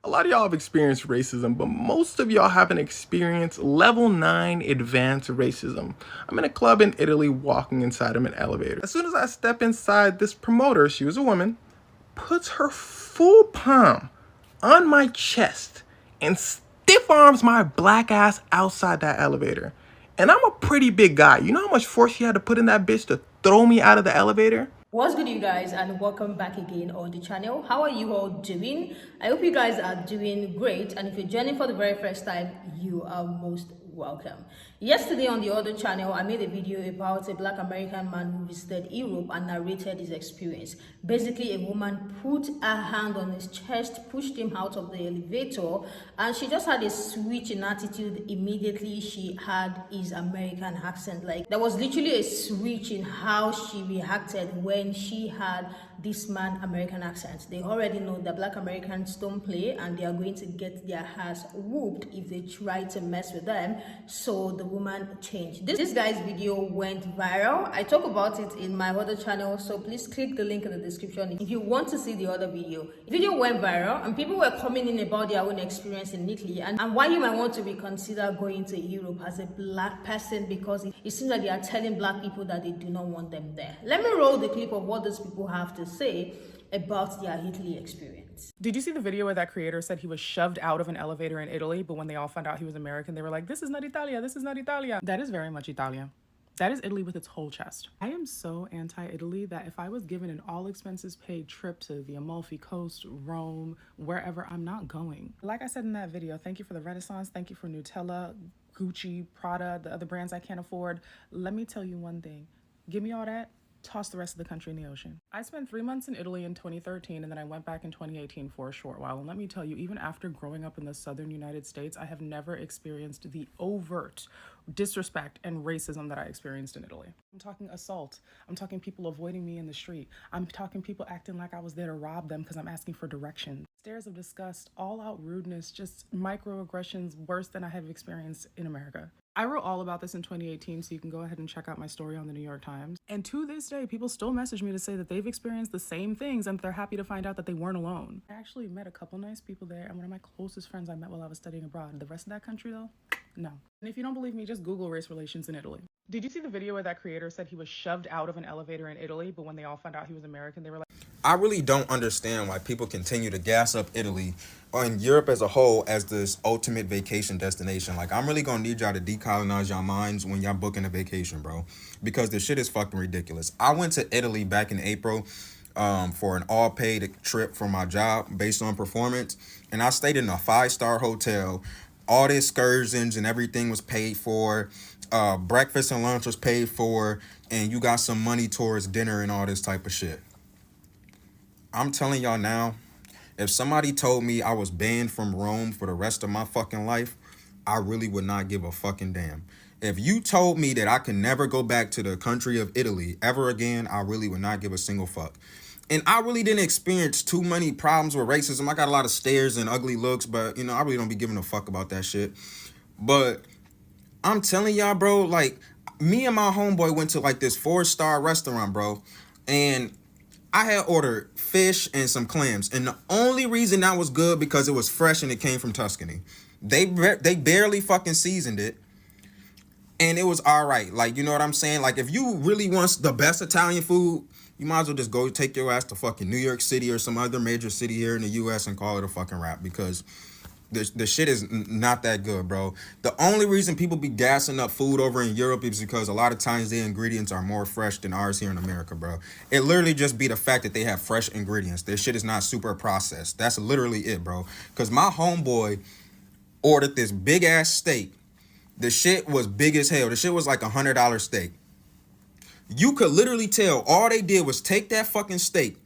A lot of y'all have experienced racism, but most of y'all haven't experienced level 9 advanced racism. I'm in a club in Italy walking inside of an elevator. As soon as I step inside, this promoter, she was a woman, puts her full palm on my chest and stiff arms my black ass outside that elevator. And I'm a pretty big guy. You know how much force she had to put in that bitch to throw me out of the elevator? What's good, you guys, and welcome back again on the channel. How are you all doing? I hope you guys are doing great, and if you're joining for the very first time, you are most welcome. Yesterday on the other channel, I made a video about a Black American man who visited Europe and narrated his experience. Basically, a woman put her hand on his chest, pushed him out of the elevator, and she just had a switch in attitude. Immediately she had his American accent. Like, there was literally a switch in how she reacted when she had this man American accent. They already know that Black Americans don't play, and they are going to get their ass whooped if they try to mess with them. So the woman changed. This guy's video went viral. I talk about it in my other channel, so please click the link in the description if you want to see the other video. The video went viral and people were coming in about their own experience in Italy and why you might want to reconsider going to Europe as a black person, because it seems like they are telling black people that they do not want them there. Let me roll the clip of what those people have to say about their Italy experience. Did you see the video where that creator said he was shoved out of an elevator in Italy, but when they all found out he was American, they were like, this is not Italia, this is not Italia. That is very much Italia. That is Italy with its whole chest. I am so anti-Italy that if I was given an all-expenses-paid trip to the Amalfi Coast, Rome, wherever, I'm not going. Like I said in that video, thank you for the Renaissance, thank you for Nutella, Gucci, Prada, the other brands I can't afford. Let me tell you one thing. Give me all that. Toss the rest of the country in the ocean. I spent 3 months in Italy in 2013, and then I went back in 2018 for a short while. And let me tell you, even after growing up in the southern United States, I have never experienced the overt disrespect and racism that I experienced in Italy. I'm talking assault. I'm talking people avoiding me in the street. I'm talking people acting like I was there to rob them because I'm asking for directions. Stares of disgust, all-out rudeness, just microaggressions worse than I have experienced in America. I wrote all about this in 2018, so you can go ahead and check out my story on the New York Times. And to this day, people still message me to say that they've experienced the same things and they're happy to find out that they weren't alone. I actually met a couple nice people there, and one of my closest friends I met while I was studying abroad. The rest of that country, though, no. And if you don't believe me, just Google race relations in Italy. Did you see the video where that creator said he was shoved out of an elevator in Italy, but when they all found out he was American, they were like, I really don't understand why people continue to gas up Italy or in Europe as a whole as this ultimate vacation destination. Like, I'm really gonna need y'all to decolonize y'all minds when y'all booking a vacation, bro, because this shit is fucking ridiculous. I went to Italy back in April for an all-paid trip for my job based on performance, and I stayed in a 5-star hotel. All the excursions and everything was paid for. Breakfast and lunch was paid for, and you got some money towards dinner and all this type of shit. I'm telling y'all now, if somebody told me I was banned from Rome for the rest of my fucking life, I really would not give a fucking damn. If you told me that I can never go back to the country of Italy ever again, I really would not give a single fuck. And I really didn't experience too many problems with racism. I got a lot of stares and ugly looks, but, you know, I really don't be giving a fuck about that shit. But I'm telling y'all, bro, like, me and my homeboy went to, like, this 4-star restaurant, bro, and I had ordered fish and some clams, and the only reason that was good because it was fresh and it came from Tuscany. They barely fucking seasoned it, and it was all right. Like, you know what I'm saying? Like, if you really want the best Italian food, you might as well just go take your ass to fucking New York City or some other major city here in the U.S. and call it a fucking wrap, because the shit is not that good, bro. The only reason people be gassing up food over in Europe is because a lot of times the ingredients are more fresh than ours here in America, bro. It literally just be the fact that they have fresh ingredients. Their shit is not super processed. That's literally it, bro. Because my homeboy ordered this big-ass steak. The shit was big as hell. The shit was like $100 steak. You could literally tell all they did was take that fucking steak,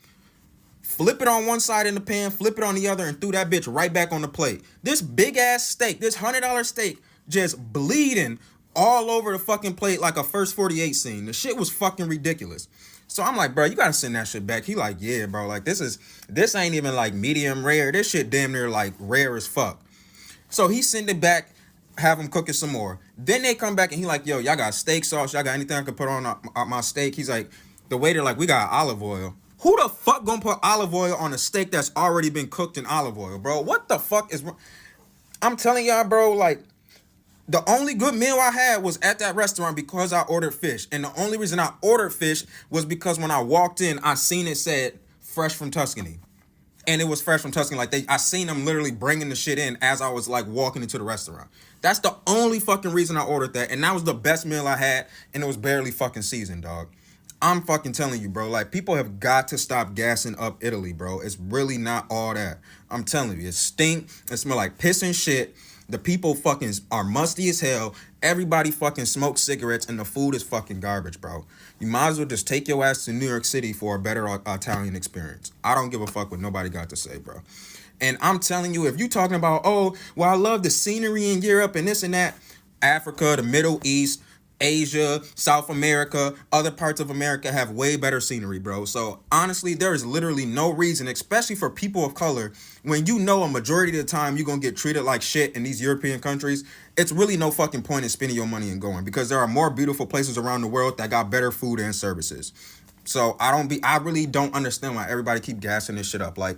flip it on one side in the pan, flip it on the other, and threw that bitch right back on the plate. This big-ass steak, this $100 steak, just bleeding all over the fucking plate like a First 48 scene. The shit was fucking ridiculous. So I'm like, bro, you gotta send that shit back. He like, yeah, bro, like, this ain't even like medium rare. This shit damn near like rare as fuck. So he sent it back, have him cook it some more. Then they come back and he like, yo, y'all got steak sauce? Y'all got anything I can put on my steak? He's like, the waiter like, we got olive oil. Who the fuck gonna put olive oil on a steak that's already been cooked in olive oil, bro? What the fuck is wrong? I'm telling y'all, bro, like, the only good meal I had was at that restaurant because I ordered fish. And the only reason I ordered fish was because when I walked in, I seen it said fresh from Tuscany. And it was fresh from Tuscany. Like, I seen them literally bringing the shit in as I was like walking into the restaurant. That's the only fucking reason I ordered that. And that was the best meal I had. And it was barely fucking seasoned, dog. I'm fucking telling you, bro. Like, people have got to stop gassing up Italy, bro. It's really not all that. I'm telling you, it stink. It smell like piss and shit. The people fucking are musty as hell. Everybody fucking smokes cigarettes and the food is fucking garbage, bro. You might as well just take your ass to New York City for a better Italian experience. I don't give a fuck what nobody got to say, bro. And I'm telling you, if you talking about, oh, well, I love the scenery in Europe and this and that, Africa, the Middle East, Asia, South America, other parts of America have way better scenery, bro. So honestly, there is literally no reason, especially for people of color, when you know a majority of the time you're gonna get treated like shit in these European countries, it's really no fucking point in spending your money and going, because there are more beautiful places around the world that got better food and services. So I really don't understand why everybody keep gassing this shit up. Like,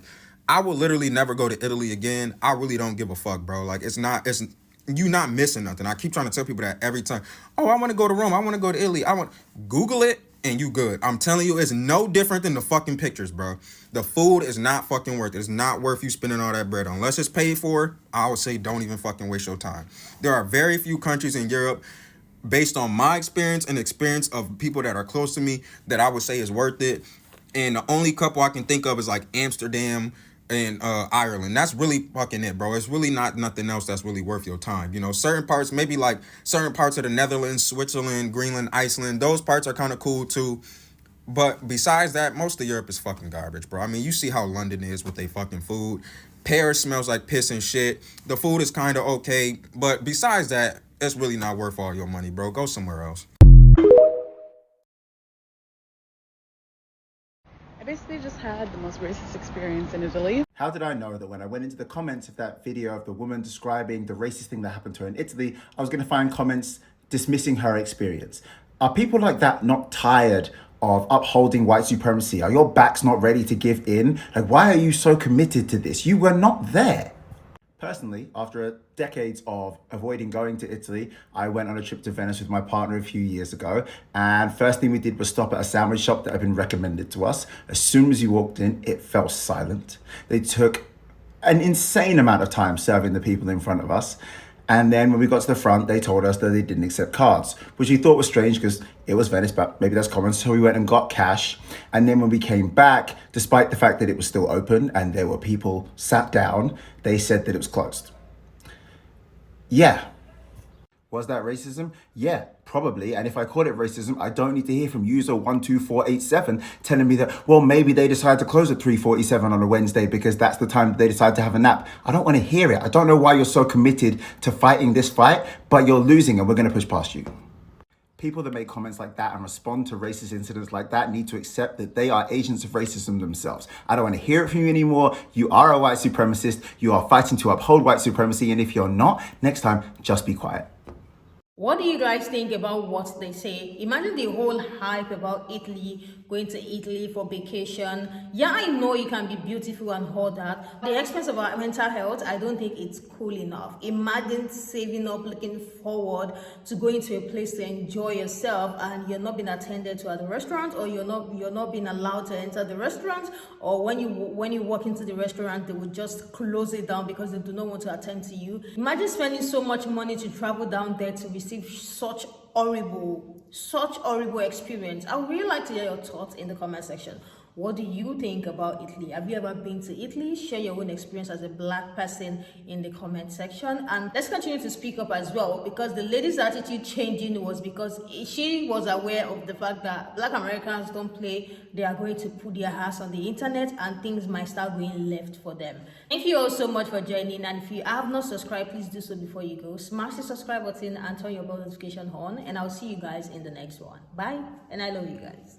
I will literally never go to Italy again. I really don't give a fuck, bro. Like, you not missing nothing. I keep trying to tell people that every time. Oh, I want to go to Rome. I want to go to Italy. Google it and you good. I'm telling you, it's no different than the fucking pictures, bro. The food is not fucking worth it. It's not worth you spending all that bread. Unless it's paid for, I would say don't even fucking waste your time. There are very few countries in Europe, based on my experience and experience of people that are close to me, that I would say is worth it. And the only couple I can think of is like Amsterdam and Ireland. That's really fucking it, bro. It's really not nothing else that's really worth your time. You know, certain parts, maybe like certain parts of the Netherlands, Switzerland, Greenland, Iceland, those parts are kind of cool too. But besides that, most of Europe is fucking garbage, bro. I mean, you see how London is with their fucking food. Paris smells like piss and shit. The food is kind of okay, but besides that, it's really not worth all your money, bro. Go somewhere else. Basically just had the most racist experience in Italy. How did I know that when I went into the comments of that video of the woman describing the racist thing that happened to her in Italy, I was going to find comments dismissing her experience? Are people like that not tired of upholding white supremacy? Are your backs not ready to give in? Like, why are you so committed to this? You were not there. Personally, after decades of avoiding going to Italy, I went on a trip to Venice with my partner a few years ago. And first thing we did was stop at a sandwich shop that had been recommended to us. As soon as you walked in, it fell silent. They took an insane amount of time serving the people in front of us. And then when we got to the front, they told us that they didn't accept cards, which we thought was strange because it was Venice, but maybe that's common. So we went and got cash. And then when we came back, despite the fact that it was still open and there were people sat down, they said that it was closed. Yeah. Was that racism? Yeah, probably. And if I call it racism, I don't need to hear from user 12487 telling me that, well, maybe they decided to close at 3:47 on a Wednesday because that's the time they decide to have a nap. I don't want to hear it. I don't know why you're so committed to fighting this fight, but you're losing and we're going to push past you. People that make comments like that and respond to racist incidents like that need to accept that they are agents of racism themselves. I don't want to hear it from you anymore. You are a white supremacist. You are fighting to uphold white supremacy. And if you're not, next time, just be quiet. What do you guys think about what they say? Imagine the whole hype about Italy, going to Italy for vacation. Yeah, I know you can be beautiful and all that. The expense of our mental health, I don't think it's cool enough. Imagine saving up, looking forward to going to a place to enjoy yourself, and you're not being attended to at the restaurant, or you're not being allowed to enter the restaurant, or when you walk into the restaurant, they would just close it down because they do not want to attend to you. Imagine spending so much money to travel down there to receive such horrible experience. I would really like to hear your thoughts in the comment section. What do you think about Italy? Have you ever been to Italy? Share your own experience as a Black person in the comment section. And let's continue to speak up as well, because the lady's attitude changing was because she was aware of the fact that Black Americans don't play. They are going to put their ass on the internet and things might start going left for them. Thank you all so much for joining. And if you have not subscribed, please do so before you go. Smash the subscribe button and turn your bell notification on. And I'll see you guys in the next one. Bye. And I love you guys.